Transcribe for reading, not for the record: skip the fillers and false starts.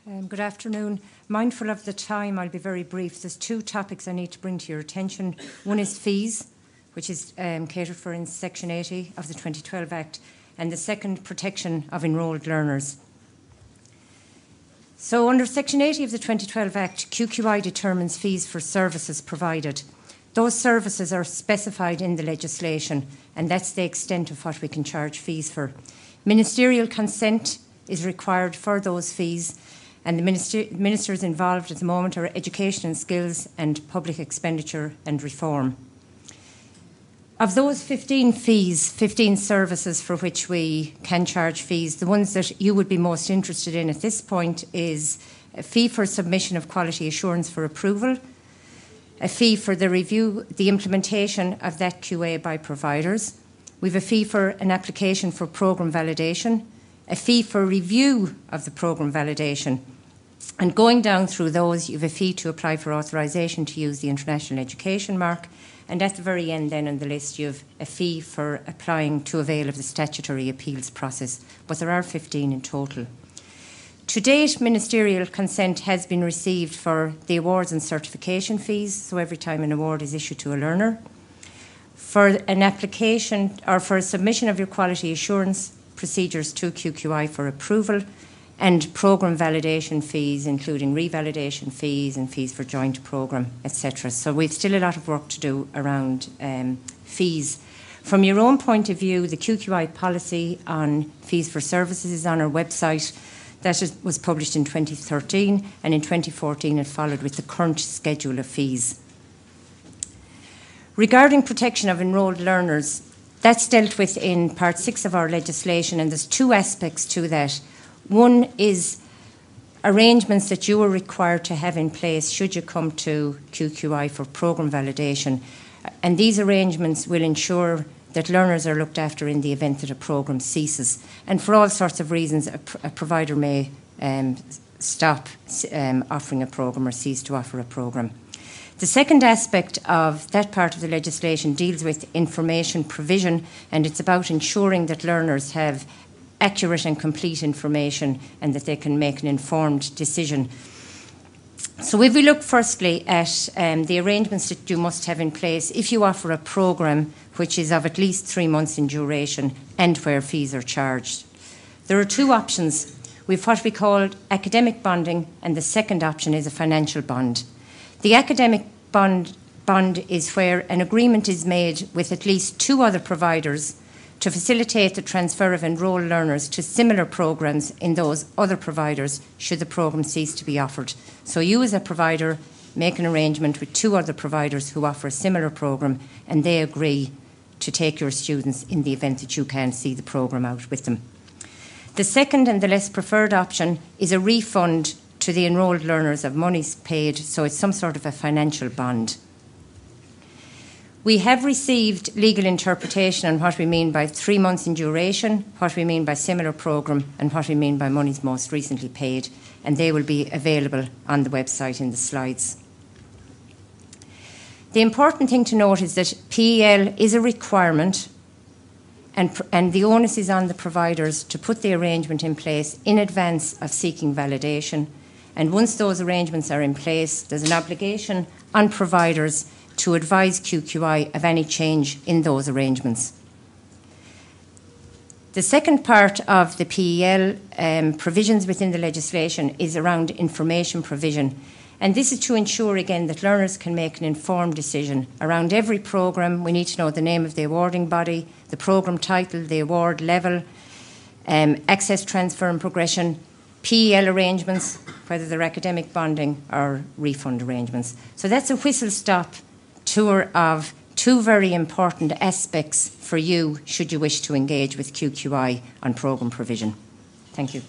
Good afternoon. Mindful of the time, I'll be very brief. There's two topics I need to bring to your attention. One is fees, which is catered for in Section 80 of the 2012 Act, and the second, protection of enrolled learners. So under Section 80 of the 2012 Act, QQI determines fees for services provided. Those services are specified in the legislation, and that's the extent of what we can charge fees for. Ministerial consent is required for those fees, and the ministers involved at the moment are education and skills and public expenditure and reform. Of those 15 services for which we can charge fees, the ones that you would be most interested in at this point is a fee for submission of quality assurance for approval, a fee for the review, the implementation of that QA by providers. We have a fee for an application for programme validation, a fee for review of the programme validation. And going down through those, you have a fee to apply for authorisation to use the International Education Mark. And at the very end then on the list, you have a fee for applying to avail of the statutory appeals process. But there are 15 in total. To date, ministerial consent has been received for the awards and certification fees, so every time an award is issued to a learner. For an application or for a submission of your quality assurance procedures to QQI for approval, and programme validation fees, including revalidation fees and fees for joint programme, etc. So we've still a lot of work to do around fees. From your own point of view, the QQI policy on fees for services is on our website. That was published in 2013, and in 2014 it followed with the current schedule of fees. Regarding protection of enrolled learners, that's dealt with in Part 6 of our legislation, and there's two aspects to that. One is arrangements that you are required to have in place should you come to QQI for programme validation. And these arrangements will ensure that learners are looked after in the event that a programme ceases. And for all sorts of reasons, a provider may stop offering a programme or cease to offer a programme. The second aspect of that part of the legislation deals with information provision, and it's about ensuring that learners have accurate and complete information and that they can make an informed decision. So if we look firstly at the arrangements that you must have in place if you offer a programme which is of at least 3 months in duration and where fees are charged. There are two options. We have what we call academic bonding, and the second option is a financial bond. The academic bond is where an agreement is made with at least 2 other providers to facilitate the transfer of enrolled learners to similar programmes in those other providers should the programme cease to be offered. So you as a provider make an arrangement with 2 other providers who offer a similar programme, and they agree to take your students in the event that you can't see the programme out with them. The second and the less preferred option is a refund to the enrolled learners of monies paid, so it's some sort of a financial bond. We have received legal interpretation on what we mean by 3 months in duration, what we mean by similar programme, and what we mean by monies most recently paid, and they will be available on the website in the slides. The important thing to note is that PEL is a requirement, and the onus is on the providers to put the arrangement in place in advance of seeking validation. And once those arrangements are in place, there's an obligation on providers to advise QQI of any change in those arrangements. The second part of the PEL provisions within the legislation is around information provision. And this is to ensure, again, that learners can make an informed decision. Around every programme, we need to know the name of the awarding body, the programme title, the award level, access, transfer and progression, PEL arrangements, whether they're academic bonding or refund arrangements. So that's a whistle-stop tour of 2 very important aspects for you should you wish to engage with QQI on programme provision. Thank you.